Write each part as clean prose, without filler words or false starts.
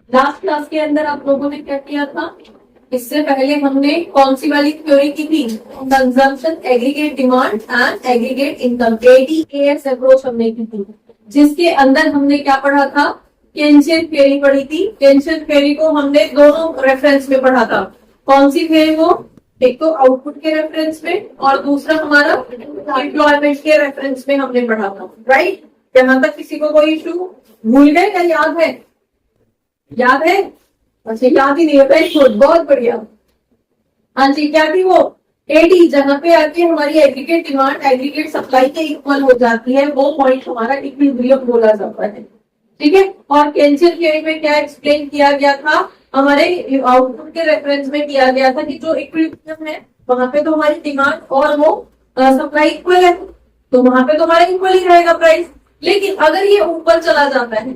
Last class के अंदर आप लोगों ने क्या किया था? इससे पहले हमने कौन सी वाली थ्योरी की थी? Consumption, aggregate demand and aggregate income, ADAS approach हमने की थी, जिसके अंदर हमने क्या पढ़ा था? केंशियन थ्योरी पढ़ी थी। केंशियन थ्योरी को हमने दोनों रेफरेंस में पढ़ा था। कौन सी थ्योरी वो? एक तो आउटपुट के रेफरेंस में और दूसरा हमारा एम्प्लॉयमेंट के रेफरेंस में हमने पढ़ा था, राइट? यहाँ तक किसी को कोई इशू? भूल गए या याद है? याद है? अच्छा, याद ही नहीं है, वेरी गुड, बहुत बढ़िया। हाँ जी, क्या थी वो? एडी, जहाँ पे आके हमारी एग्रीगेट डिमांड एग्रीगेट सप्लाई के इक्वल हो जाती है, वो पॉइंट हमारा इक्विलिब्रियम बोला जाता है, ठीक है? और केंशियन थ्योरी में क्या एक्सप्लेन किया गया था? हमारे आउटपुट के रेफरेंस में किया गया था कि जो इक्विलिब्रियम है वहां पे तो हमारी डिमांड और वो सप्लाई इक्वल है, तो वहां पे तो हमारा इक्वल ही रहेगा प्राइस। लेकिन अगर ये ऊपर चला जाता है,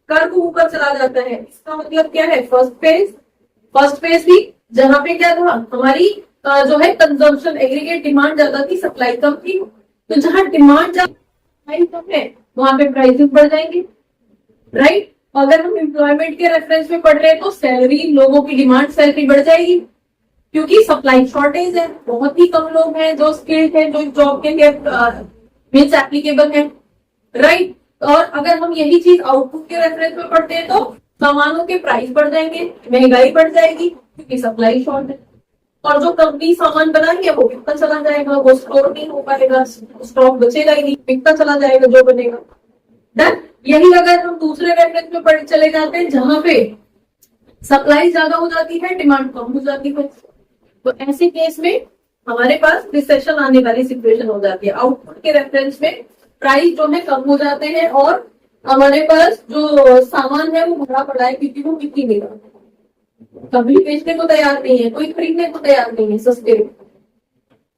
कर्व ऊपर चला जाता है, इसका मतलब क्या है? फर्स्ट फेज थी जहां पे क्या था? हमारी जो है कंजम्पशन, एग्रीगेट डिमांड ज्यादा थी, सप्लाई कम थी। तो जहां डिमांड ज्यादा, सप्लाई कम है, वहां पे प्राइसेस बढ़ जाएंगे, राइट? अगर हम एम्प्लॉयमेंट के रेफरेंस में पढ़ रहे हैं तो सैलरी, लोगों की डिमांड सैलरी बढ़ जाएगी, क्योंकि सप्लाई शॉर्टेज है, बहुत ही कम लोग हैं जो स्किल्ड हैं, जो जॉब के लिए मीन्स एप्लीकेबल है, राइट? और अगर हम यही चीज आउटपुट के रेफरेंस में पढ़ते हैं तो सामानों के प्राइस बढ़ जाएंगे, महंगाई बढ़ जाएगी, क्योंकि सप्लाई शॉर्ट है। और जो कंपनी सामान बनाएंगे वो बिकता चला जाएगा, वो स्टोर नहीं हो पाएगा, स्टॉक बचेगा ही नहीं, बिकता चला जाएगा जो बनेगा। डन? यही अगर हम दूसरे रेफरेंस में पढ़ चले जाते हैं जहां पे सप्लाई ज्यादा हो जाती है, डिमांड कम हो जाती है, तो ऐसे केस में हमारे पास रिसेशन आने वाली सिचुएशन हो जाती है। आउटपुट के रेफरेंस में प्राइस जो है कम हो जाते हैं और हमारे पास जो सामान है वो भरा पड़ा है, क्योंकि वो बिक्री नहीं रहा, कभी बेचने को तैयार नहीं है, कोई खरीदने को तैयार नहीं है सस्ते,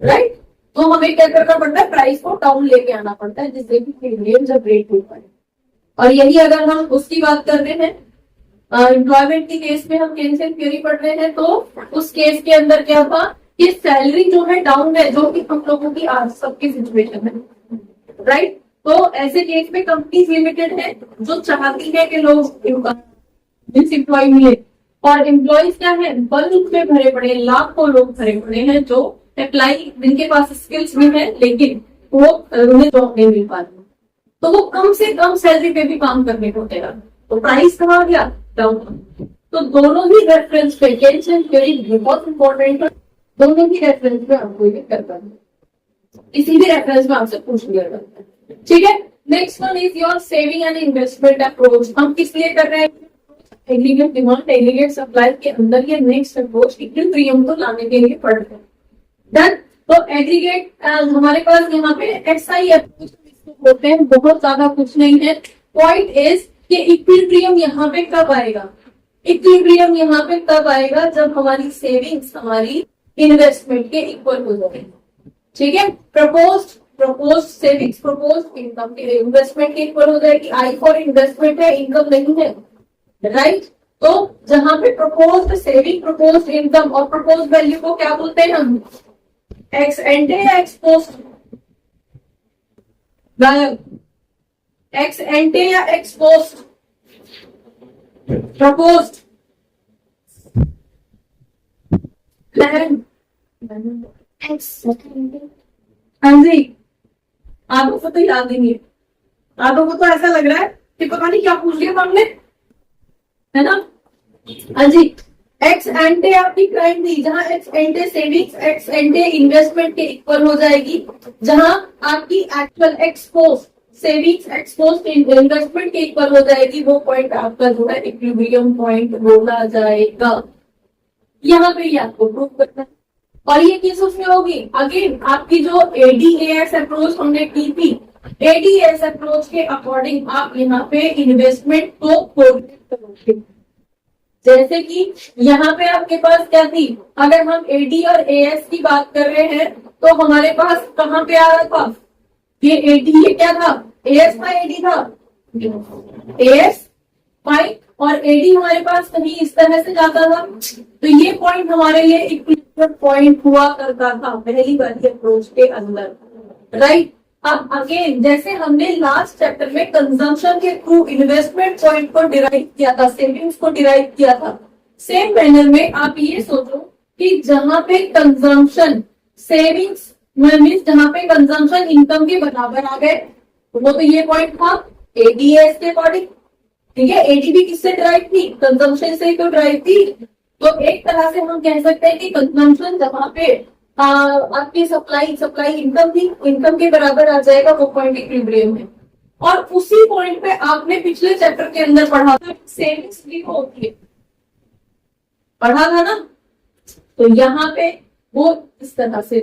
राइट? तो हमें क्या करना पड़ता है? प्राइस को डाउन लेके आना पड़ता है, जिससे कि प्रीमियम जनरेट हो पाए। और यही अगर हम उसकी बात कर रहे हैं, एम्प्लॉयमेंट के केस में हम केंशियन थ्योरी पढ़ रहे हैं, तो उस केस के अंदर क्या था कि सैलरी जो है डाउन है, जो कि हम लोगों की आज सबकी सिचुएशन है, राइट? तो ऐसे केस में कंपनीज लिमिटेड है जो चाहती है कि लोग एम्प्लॉय मिले, और एम्प्लॉयज क्या है? बल्क में भरे पड़े, लाखों लोग भरे पड़े हैं जो अप्लाई, जिनके पास स्किल्स भी है लेकिन वो उन्हें जॉब नहीं मिल पा रही, तो वो कम से कम सैलरी पे भी काम करने को तैयार, तो प्राइस कहाँ गया? डाउन। तो दोनों ही रेफरेंस पे केंशियन थ्योरी बहुत इंपॉर्टेंट है, दोनों ही रेफरेंस में आपको ये करता है, किसी भी रेफरेंस में आपसे पूछ लिया जाता है, ठीक है? Next one is your saving and investment approach. हम किस लिए कर रहे हैं? एग्रीगेट डिमांड एग्रीगेट सप्लाई के अंदर ये नेक्स्ट अप्रोच इक्विलिब्रियम को लाने के लिए पढ़ रहे हैं। डन? तो एग्रीगेट हमारे पास यहाँ पे एसआई अप्रोच होते हैं, बहुत ज्यादा कुछ नहीं है। पॉइंट इज कि इक्विलिब्रियम यहाँ पे कब आएगा? इक्विलिब्रियम यहाँ पे तब आएगा जब हमारी सेविंग्स हमारी इन्वेस्टमेंट के इक्वल हो जाए, ठीक है? Propose savings, propose income investment के इक्वल हो जाएगी। आई फॉर इन्वेस्टमेंट है, इनकम नहीं है, राइट? तो जहां पे प्रपोज्ड सेविंग, प्रपोज्ड इनकम और प्रपोज्ड वैल्यू को क्या बोलते हैं हम? एक्स एंटे या एक्स पोस्ट? एक्स एंटे या एक्स पोस्ट? Proposed x. हाँ जी, आधों को तो याद नहीं है, आधों को तो ऐसा लग रहा है कि पता नहीं क्या पूछ लिया हमने, है ना? हाँ जी, एक्स एंटे आपकी क्लाइंट थी, जहां एक्स एंटे सेविंग्स एक्स एंटे इन्वेस्टमेंट के इक्वल हो जाएगी, जहां आपकी actual ex post savings ex post investment के इक्वल हो जाएगी, वो पॉइंट आपका जो है इक्विलिब्रियम पॉइंट बोला जाएगा। यहाँ पे ही आपको प्रूव करना है, और ये किस उसमें होगी? अगेन आपकी जो एडीएएस अप्रोच हमने की थी, एडीएस अप्रोच के अकॉर्डिंग आप यहाँ पे इन्वेस्टमेंट को कोरिलेट करोगे। जैसे कि यहाँ पे आपके पास क्या थी? अगर हम एडी और एएस की बात कर रहे हैं तो हमारे पास कहाँ पे आ रहा था? ये एडी, ये क्या था? एएस था, एडी था, एएस फाइन, और एडी हमारे पास कहीं इस तरह से जाता था, तो ये पॉइंट हमारे लिए इक्विलिब्रियम पॉइंट हुआ करता था पहली वाली अप्रोच के अंदर, राइट? अब अगेन जैसे हमने लास्ट चैप्टर में कंजम्पशन के थ्रू इन्वेस्टमेंट पॉइंट को डिराइव किया था, सेविंग्स को डिराइव किया था, सेम मैनर में आप ये सोचो कि जहां पे कंजम्पशन सेविंग्स मीन्स जहां पे कंजम्पशन इनकम के बराबर आ गए, वो तो ये पॉइंट था एडीएस के अकॉर्डिंग, ठीक है। एडीबी किससे ड्राइव थी? कंजम्पशन से तो ड्राइव थी। तो एक तरह से हम कह सकते हैं कि कंजम्पशन जहां पे आपकी सप्लाई इनकम थी, इनकम के बराबर आ जाएगा, वो पॉइंट इक्विलिब्रियम है। और उसी पॉइंट पे आपने पिछले चैप्टर के अंदर पढ़ा था सेविंग्स भी होती है, पढ़ा था ना। तो यहाँ पे वो इस तरह से।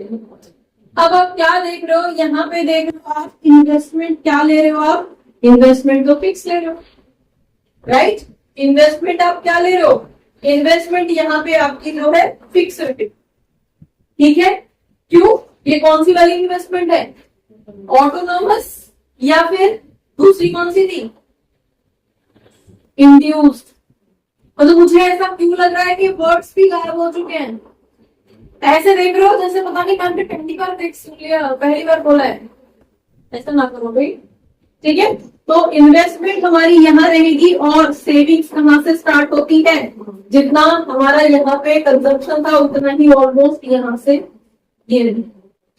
अब आप क्या देख रहे हो? यहाँ पे देख रहे हो आप इन्वेस्टमेंट क्या ले रहे हो? आप इन्वेस्टमेंट तो फिक्स ले रहे हो, राइट। इन्वेस्टमेंट आप क्या ले रहे हो? इन्वेस्टमेंट यहाँ पे आपकी जो है फिक्स रेट, ठीक है। क्यों? ये कौन सी वाली इन्वेस्टमेंट है? ऑटोनोमस या फिर दूसरी कौन सी थी? इंड्यूस्ड। तो मुझे ऐसा क्यों लग रहा है कि वर्ड्स भी गायब हो चुके हैं? ऐसे देख रहे हो जैसे पता नहीं मैंने पहली बार देख सुन लिया, पहली बार बोला है। ऐसा ना करो भाई, ठीक है। तो इन्वेस्टमेंट हमारी यहाँ रहेगी और सेविंग्स कहाँ से स्टार्ट होती है? जितना हमारा यहाँ पे कंजम्पशन था उतना ही ऑलमोस्ट यहाँ से ये,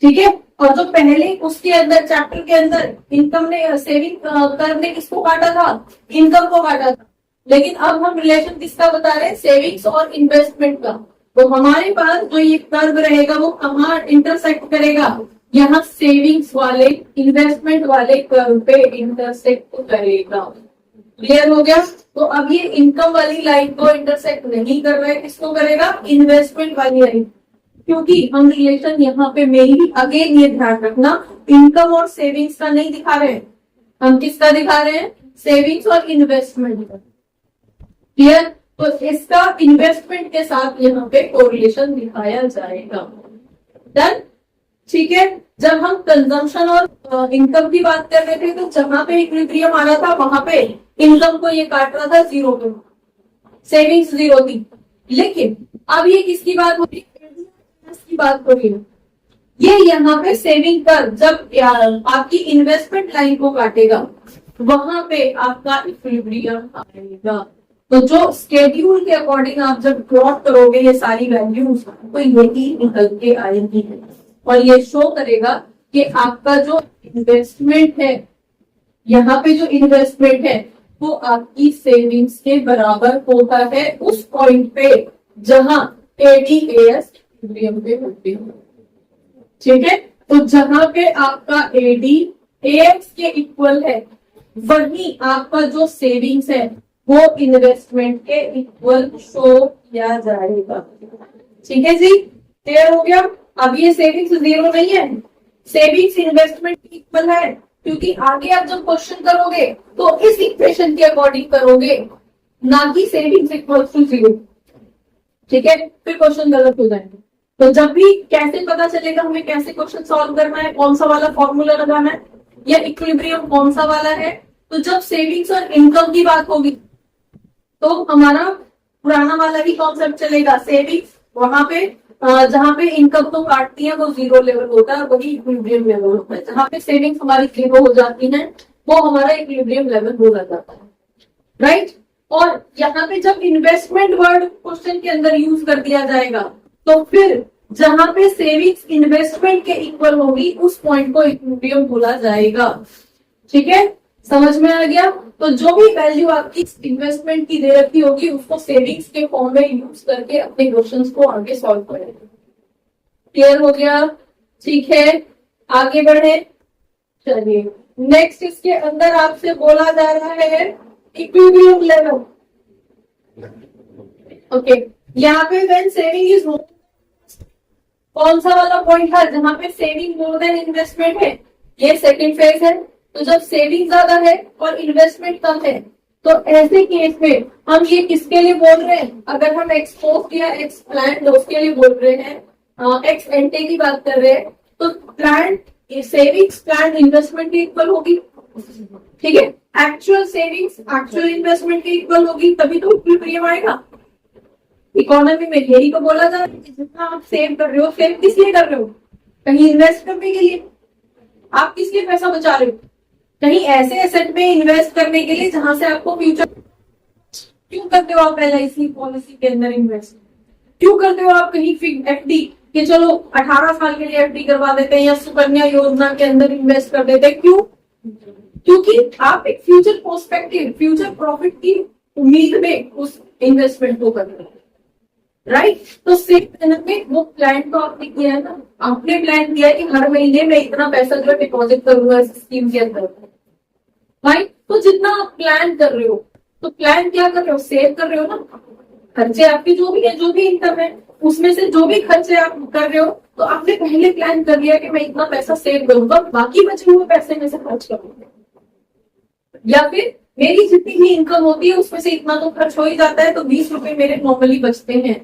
ठीक है। और जो पहले उसके अंदर चैप्टर के अंदर इनकम ने सेविंग कर ने किसको काटा था? इनकम को काटा था। लेकिन अब हम रिलेशन किसका बता रहे हैं? सेविंग्स और इन्वेस्टमेंट का। तो हमारे पास जो ये कर्व रहेगा वो कहाँ इंटरसेक्ट करेगा? यहाँ सेविंग्स वाले इन्वेस्टमेंट वाले कर्व पे इंटरसेक्ट करेगा। क्लियर हो गया? तो अब ये इनकम वाली लाइन को इंटरसेक्ट नहीं कर रहा है, किसको करेगा? इन्वेस्टमेंट वाली लाइन। क्योंकि हम रिलेशन यहाँ पे मेरी अगेन ये ध्यान रखना, इनकम और सेविंग्स का नहीं दिखा रहे हैं, हम किसका दिखा रहे हैं? सेविंग्स और इन्वेस्टमेंट का। क्लियर? तो इसका इन्वेस्टमेंट के साथ यहाँ पे कोरिलेशन दिखाया जाएगा। डन? ठीक है। जब हम कंजम्पशन और इनकम की बात कर रहे थे तो जहां पे इक्विलिब्रियम आ रहा था वहां पे इनकम को ये काट रहा था 0 पे, सेविंग्स 0 थी। लेकिन अब ये किसकी बात हो रही है? की बात हो रही है। ये यहाँ पे सेविंग पर जब आपकी इन्वेस्टमेंट लाइन को काटेगा वहां पे आपका इक्विलिब्रियम आएगा। तो जो स्केड्यूल के अकॉर्डिंग आप जब प्लॉट करोगे ये सारी वैल्यूज तो यही निकल के आएंगी और ये शो करेगा कि आपका जो इन्वेस्टमेंट है, यहाँ पे जो इन्वेस्टमेंट है वो आपकी सेविंग्स के बराबर होता है उस पॉइंट पे जहां एडीएएस इक्विलिब्रियम पे होते हैं, ठीक है। तो जहां पे आपका एडी एएक्स के इक्वल है वही आपका जो सेविंग्स है वो इन्वेस्टमेंट के इक्वल शो किया जाएगा, ठीक है जी। क्लियर हो गया? अब ये सेविंग्स 0 नहीं है, सेविंग्स इन्वेस्टमेंट के इक्वल है, क्योंकि आगे आप जब क्वेश्चन करोगे तो इस इक्वेशन के अकॉर्डिंग करोगे, ना कि सेविंग्स इक्वल टू 0, ठीक है। फिर क्वेश्चन गलत हो जाएंगे। तो जब भी कैसे पता चलेगा हमें कैसे क्वेश्चन सॉल्व करना है, कौन सा वाला फॉर्मूला लगाना है या इक्विलिब्रियम कौन सा वाला है? तो जब सेविंग्स और इनकम की बात होगी तो हमारा पुराना वाला ही कॉन्सेप्ट चलेगा। सेविंग्स वहां पे जहां पे इनकम तो काटती है वो 0 लेवल होता है, वही इक्विलिब्रियम लेवल होता है। जहां पे सेविंग्स हमारी 0 हो जाती है वो हमारा इक्विलिब्रियम लेवल हो जाता है, राइट। और यहाँ पे जब इन्वेस्टमेंट वर्ड क्वेश्चन के अंदर यूज कर दिया जाएगा तो फिर जहां पे सेविंग्स इन्वेस्टमेंट के इक्वल होगी उस पॉइंट को इक्विलिब्रियम बोला जाएगा, ठीक है। समझ में आ गया? तो जो भी वैल्यू आपकी इन्वेस्टमेंट की दे रखी होगी उसको सेविंग्स के फॉर्म में यूज करके अपने क्वेश्चंस को आगे सॉल्व करेंगे। क्लियर हो गया? ठीक है, आगे बढ़े। चलिए नेक्स्ट इसके अंदर आपसे बोला जा रहा है इक्विलिब्रियम लेवल। ओके, यहाँ पे व्हेन सेविंग इज मोर, कौन सा वाला पॉइंट है जहां पे सेविंग मोर देन इन्वेस्टमेंट है? ये सेकंड फेज है। तो जब सेविंग ज्यादा है और इन्वेस्टमेंट कम है तो ऐसे केस में हम ये किसके लिए बोल रहे हैं? अगर हम एक्सपोज या एक्स प्लान उसके लिए बोल रहे हैं, एक्स एंटे की बात कर रहे हैं, तो प्लान सेविंग्स प्लान इन्वेस्टमेंट के इक्वल होगी, ठीक है। एक्चुअल सेविंग्स एक्चुअल इन्वेस्टमेंट के इक्वल होगी, तभी तो इक्विलिब्रियम आएगा। इकोनॉमी में यही तो बोला जा रहा है, जितना आप सेव कर रहे हो, सेव किस लिए कर रहे हो? कहीं इन्वेस्ट करने के लिए। आप किस लिए पैसा बचा रहे हो? कहीं ऐसे एसेट में इन्वेस्ट करने के लिए जहां से आपको फ्यूचर। क्यों करते हो आप LIC पॉलिसी के अंदर इन्वेस्ट? क्यों करते हो आप कहीं FD कि चलो 18 साल के लिए FD करवा देते हैं या सुकन्या योजना के अंदर इन्वेस्ट कर देते हैं? क्यों? क्योंकि आप एक फ्यूचर पर्सपेक्टिव, फ्यूचर प्रॉफिट की उम्मीद में उस इन्वेस्टमेंट को कर रहे हैं, राइट? तो सेम में वो प्लान तो आपने किया है ना, आपने प्लान किया है कि हर महीने में इतना पैसा जो डिपॉजिट करूंगा इस स्कीम के अंदर, राइट? तो जितना आप प्लान कर रहे हो, तो प्लान क्या कर रहे हो? सेव कर रहे हो ना। खर्चे आपके जो भी है, जो भी इनकम है, उसमें से जो भी खर्चे आप कर रहे हो, तो आपने पहले प्लान कर लिया कि मैं इतना पैसा सेव करूंगा, बाकी बचे हुए पैसे में से खर्च करूंगा। या फिर मेरी जितनी भी इनकम होती है उसमें से इतना तो खर्च हो ही जाता है, तो 20 रुपए मेरे नॉर्मली बचते हैं,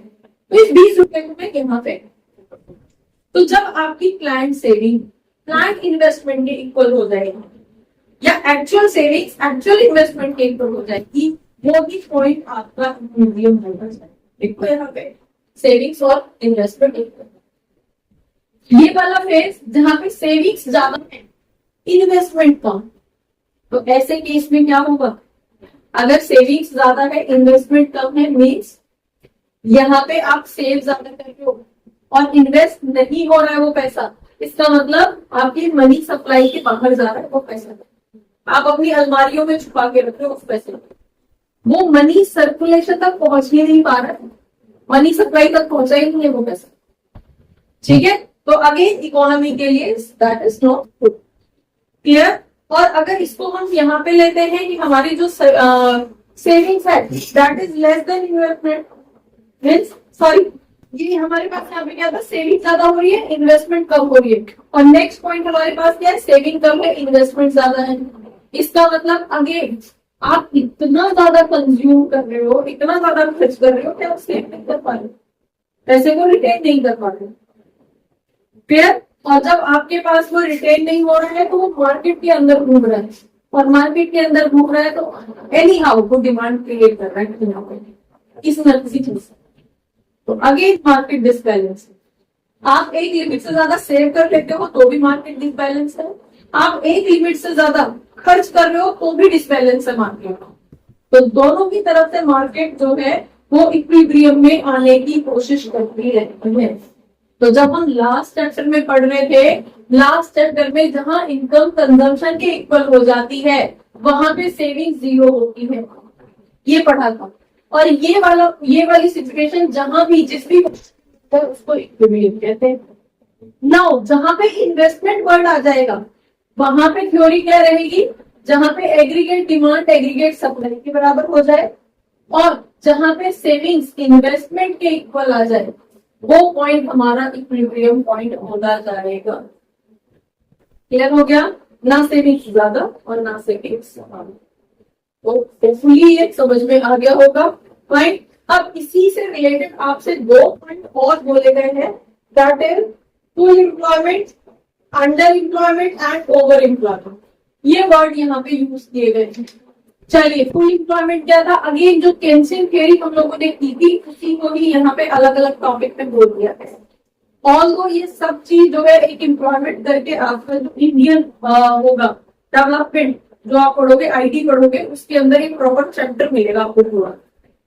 तो इस 20 रुपए को मैं यहाँ पे। तो जब आपकी प्लान सेविंग प्लान इन्वेस्टमेंट के इक्वल हो जाएगी, या एक्चुअल सेविंग्स एक्चुअल इन्वेस्टमेंट के इक्वल हो जाएगी, वो भी पॉइंट आपका मीडियम होना चाहिए। देखो यहाँ पे सेविंग्स और इन्वेस्टमेंट इक्वल। ये वाला फेज जहां पे सेविंग्स ज्यादा है, इन्वेस्टमेंट कम, तो ऐसे केस में क्या होगा? अगर सेविंग्स ज्यादा है, इन्वेस्टमेंट कम है, मीन्स यहाँ पे आप सेव ज्यादा कर रहे हो और इन्वेस्ट नहीं हो रहा है वो पैसा, इसका मतलब आपकी मनी सप्लाई के बाहर जा रहा है वो पैसा, आप अपनी अलमारियों में छुपा के रख रहे हो उस पैसे को, वो मनी सर्कुलेशन तक पहुंच ही नहीं पा रहा है, मनी सप्लाई तक पहुंचा ही नहीं है वो पैसा, ठीक है? तो अगेन इकोनॉमी के लिए that is not good, clear? और अगर इसको हम यहाँ पे लेते हैं कि हमारी जो सेविंग्स है that is less than investment, means sorry, ये हमारे पास यहाँ पे क्या था? सेविंग ज्यादा हो रही है, इन्वेस्टमेंट कम हो रही है, और नेक्स्ट पॉइंट हमारे पास क्या है? सेविंग कम है, इन्वेस्टमेंट ज्यादा है। इसका मतलब अगेन आप इतना ज्यादा कंज्यूम कर रहे हो, इतना ज्यादा खर्च कर रहे हो कि आप सेव नहीं कर पा रहे, पैसे को रिटेन नहीं कर पा रहे, क्लियर? और जब आपके पास वो रिटेन नहीं हो रहा है तो वो मार्केट के अंदर घूम रहा है, और मार्केट के अंदर घूम रहा है तो एनी हाउ वो डिमांड क्रिएट कर रहा है यहाँ पे इस किसी चीज से, तो अगेन मार्केट डिसबैलेंस। आप एक लिमिट से ज्यादा सेव कर लेते हो तो भी मार्केट डिसबैलेंस है, आप एक लिमिट से ज्यादा खर्च कर रहे हो तो भी डिसबैलेंस है मार्केट, तो दोनों की तरफ से मार्केट जो है वो इक्विलिब्रियम में आने की कोशिश करती रहती है। तो जब हम लास्ट चैप्टर में पढ़ रहे थे, लास्ट चैप्टर में जहां इनकम कंजम्पशन के इक्वल हो जाती है वहां पे सेविंग 0 होती है, ये पढ़ा था। और ये वाली सिचुएशन जहां भी जिस भी उसको इक्विलिब्रियम कहते हैं। नाउ जहां पे इन्वेस्टमेंट वर्ड आ जाएगा वहां पे थ्योरी क्या रहेगी? जहां पे एग्रीगेट डिमांड एग्रीगेट सप्लाई के बराबर हो जाए, और जहां पे सेविंग्स इन्वेस्टमेंट के इक्वल आ जाए, वो पॉइंट हमारा इक्विलिब्रियम पॉइंट होता जाएगा। क्लियर हो गया? ना सेविंग्स ज्यादा और ना सेविंग्स कम। तो होपफुली ये समझ में आ गया होगा पॉइंट। अब इसी से रिलेटेड आपसे 2 पॉइंट और बोले गए हैं, that is full employment, under employment and over employment. ये वर्ड यहाँ पे यूज किए गए हैं। चलिए, फुल एम्प्लॉयमेंट क्या था? अगेन जो केंसियन थ्योरी हम लोगों ने की थी उसी को ही यहाँ पे अलग अलग टॉपिक में बोल दिया है। ऑल्दो ये सब चीज जो है एक एम्प्लॉयमेंट करके आपका जो इंडियन होगा डेवलपमेंट जो आप पढ़ोगे, आईटी पढ़ोगे, उसके अंदर एक प्रॉपर चैप्टर मिलेगा आपको पूरा।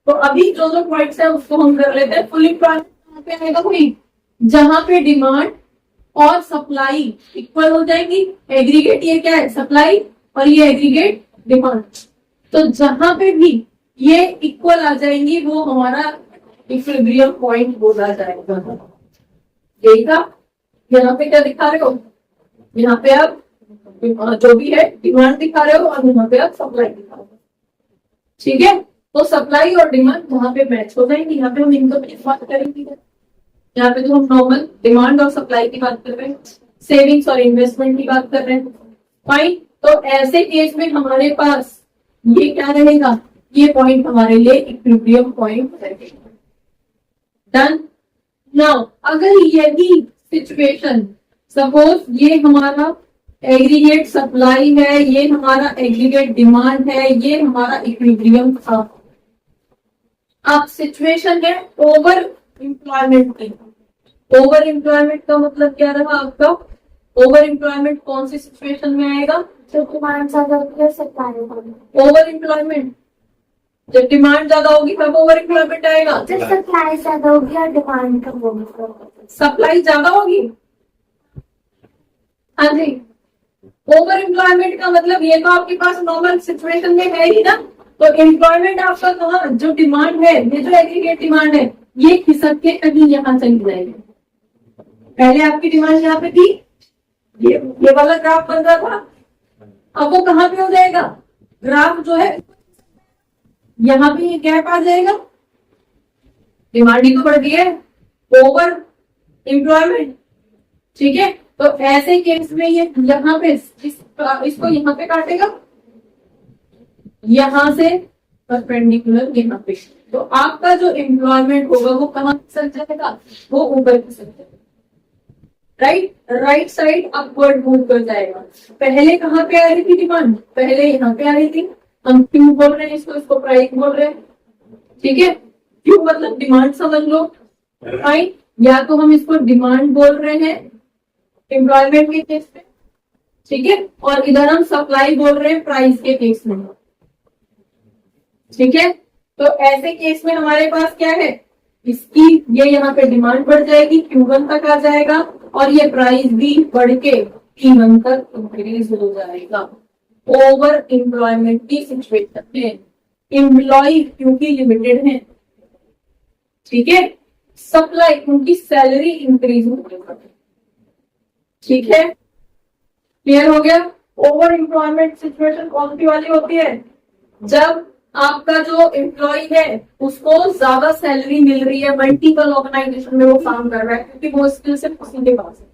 तो अभी जो जो पॉइंट्स है उसको हम कर लेते हैं। फुल एम्प्लॉयमेंट पे आएगा कोई जहां पे डिमांड और सप्लाई इक्वल हो जाएगी। एग्रीगेट ये क्या है? सप्लाई, और ये एग्रीगेट डिमांड। तो जहां पे भी ये इक्वल आ जाएंगी वो हमारा इक्विलिब्रियम पॉइंट बोला जाएगा। देखा यहाँ पे क्या दिखा रहे हो? यहाँ पे आप जो भी है डिमांड दिखा रहे हो और यहाँ पे आप सप्लाई दिखा रहे हो, ठीक है? तो सप्लाई और डिमांड जहाँ पे मैच हो जाएंगे, यहाँ पे हम इनकम की बात करेंगे, यहाँ पे तो हम नॉर्मल डिमांड और सप्लाई की बात कर रहे हैं, सेविंग्स और इन्वेस्टमेंट की बात कर रहे हैं। फाइन, तो ऐसे केस में हमारे पास ये क्या रहेगा? ये पॉइंट हमारे लिए इक्विलिब्रियम पॉइंट रहेगा। डन। नाउ अगर यही सिचुएशन, सपोज ये हमारा एग्रीगेट सप्लाई है, ये हमारा एग्रीगेट डिमांड है, ये हमारा इक्विलिब्रियम था। अब सिचुएशन है ओवर एम्प्लॉयमेंट की। ओवर एम्प्लॉयमेंट का मतलब क्या रहा आपका? ओवर एम्प्लॉयमेंट कौन सी सिचुएशन में आएगा? जो डिमांड ज्यादा होती है सप्लाई कम। ओवर एम्प्लॉयमेंट, जब डिमांड ज्यादा होगी तब ओवर एम्प्लॉयमेंट आएगा। जब सप्लाई ज्यादा होगी और डिमांड कम होगी। सप्लाई ज्यादा होगी, हाँ जी। ओवर एम्प्लॉयमेंट का मतलब ये तो आपके पास नॉर्मल सिचुएशन में है ही ना, तो एम्प्लॉयमेंट आपका कहाँ, जो डिमांड है, ये जो एग्रीगेट डिमांड है, ये खिसक के कहीं यहाँ चली जाएगी। पहले आपकी डिमांड यहाँ पे थी, ये वाला ग्राफ बन रहा था, अब वो कहाँ पे हो जाएगा, ग्राफ जो है यहाँ पे ये गैप आ जाएगा, डिमांड ही तो बढ़ गई है, ओवर एम्प्लॉयमेंट, ठीक है। तो ऐसे केस में ये यहाँ पे इसको यहाँ पे काटेगा, यहाँ से परपेंडिकुलर यहाँ पे, तो आपका जो एम्प्लॉयमेंट होगा वो कहाँ चल जाएगा, वो ऊपर चल जाएगा, राइट साइड अपवर्ड मूव कर जाएगा। पहले कहाँ पे आ रही थी डिमांड, पहले यहाँ पे आ रही थी, हम क्यों बोल रहे हैं इसको प्राइस बोल रहे हैं, ठीक है। क्यों मतलब डिमांड समझ लो, राइट, या तो हम इसको डिमांड बोल रहे हैं एम्प्लॉयमेंट के केस में, ठीक है, और इधर हम सप्लाई बोल रहे हैं प्राइस के केस में, ठीक है। तो ऐसे केस में हमारे पास क्या है, इसकी ये यहाँ पे डिमांड बढ़ जाएगी, Q1 तक आ जाएगा, और ये प्राइस भी बढ़ के P1 तक इंक्रीज हो जाएगा। ओवर एम्प्लॉयमेंट की सिचुएशन में एम्प्लॉय क्योंकि लिमिटेड है, ठीक है, सप्लाई क्योंकि सैलरी इंक्रीज हो जाएगा, ठीक है, क्लियर हो गया। ओवर एम्प्लॉयमेंट सिचुएशन कौन सी वाली होती है, जब आपका जो एम्प्लॉय है उसको ज्यादा सैलरी मिल रही है, मल्टीपल ऑर्गेनाइजेशन में वो काम कर रहा है, क्योंकि वो स्किल सिर्फ उसी के पास है।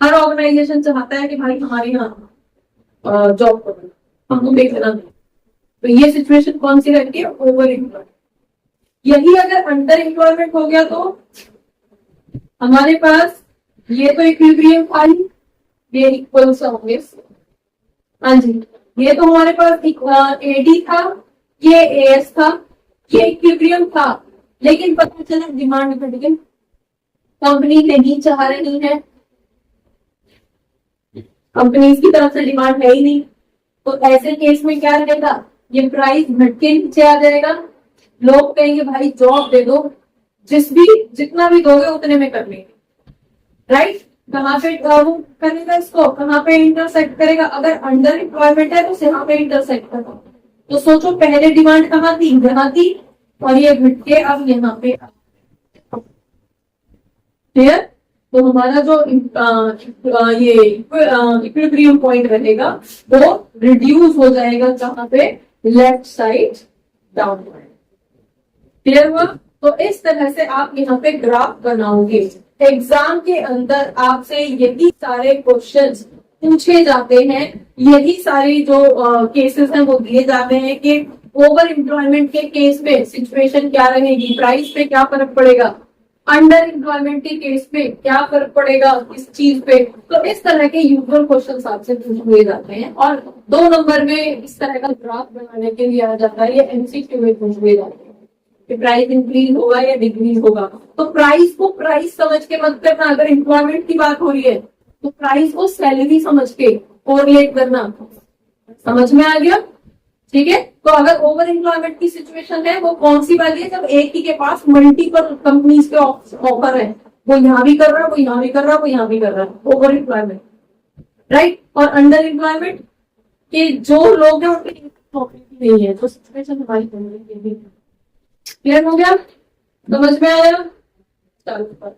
हर ऑर्गेनाइजेशन चाहता है कि भाई हमारे यहाँ जॉब करो, हमको देखना नहीं, तो ये सिचुएशन कौन सी रहती है, ओवर एम्प्लॉयमेंट। यही अगर अंडर एम्प्लॉयमेंट हो गया तो हमारे पास ये तो इक्विलिब्रियम था ही, ये इक्वल होंगे, हाँ जी, ये तो हमारे पास एडी था, ये एएस था, ये इक्विलिब्रियम था, लेकिन पता चला डिमांड घट गई, कंपनी नहीं चाह रही है, कंपनी की तरफ से डिमांड है ही नहीं, तो ऐसे केस में क्या रहेगा, ये प्राइस घट के नीचे आ जाएगा, लोग कहेंगे भाई जॉब दे दो, जितना भी दोगे उतने में कर लेंगे, राइट। कहाँ पे वो करेगा, इसको कहाँ पे इंटरसेक्ट करेगा, अगर अंडर एम्प्लॉयमेंट है तो यहाँ पे इंटरसेक्ट करेगा। तो सोचो पहले डिमांड कहाँ थी, यहाँ थी, और ये घट के अब यहाँ पे, क्लियर। तो हमारा जो ये इक्विलिब्रियम पॉइंट रहेगा वो रिड्यूस हो जाएगा, जहां पे लेफ्ट साइड डाउनवर्ड, क्लियर हुआ। तो इस तरह से आप यहाँ पे ग्राफ बनाओगे। एग्जाम के अंदर आपसे यही सारे क्वेश्चंस पूछे जाते हैं, यही सारे जो केसेस हैं वो दिए जाते हैं कि ओवर एम्प्लॉयमेंट के केस में सिचुएशन क्या रहेगी, प्राइस पे क्या फर्क पड़ेगा, अंडर एम्प्लॉयमेंट के केस पे क्या फर्क पड़ेगा इस चीज पे। तो इस तरह के यूजुअल क्वेश्चंस आपसे पूछे जाते हैं, और 2 नंबर में इस तरह का ग्राफ बनाने के लिए आ जाता है, ये एमसीक्यू में पूछे जाते हैं कि प्राइस इंक्रीज होगा या डिक्रीज होगा। तो प्राइस को प्राइस समझ के मत करना, अगर एम्प्लॉयमेंट की बात हो रही है तो प्राइस को सैलरी समझ के कोरिलेट करना, समझ में आ गया, ठीक है। तो अगर ओवर एम्प्लॉयमेंट की सिचुएशन है वो कौन सी वाली है, जब एक ही के पास मल्टीपल कंपनीज के ऑफर है, वो यहाँ भी कर रहा है, वो यहाँ भी कर रहा है, वो यहाँ भी कर रहा है, ओवर एम्प्लॉयमेंट, राइट। और अंडर एम्प्लॉयमेंट के जो लोग हैं उनकी नौकरी नहीं है, तो सिचुएशन हमारी क्लियर हो गया, समझ में आया, चलो।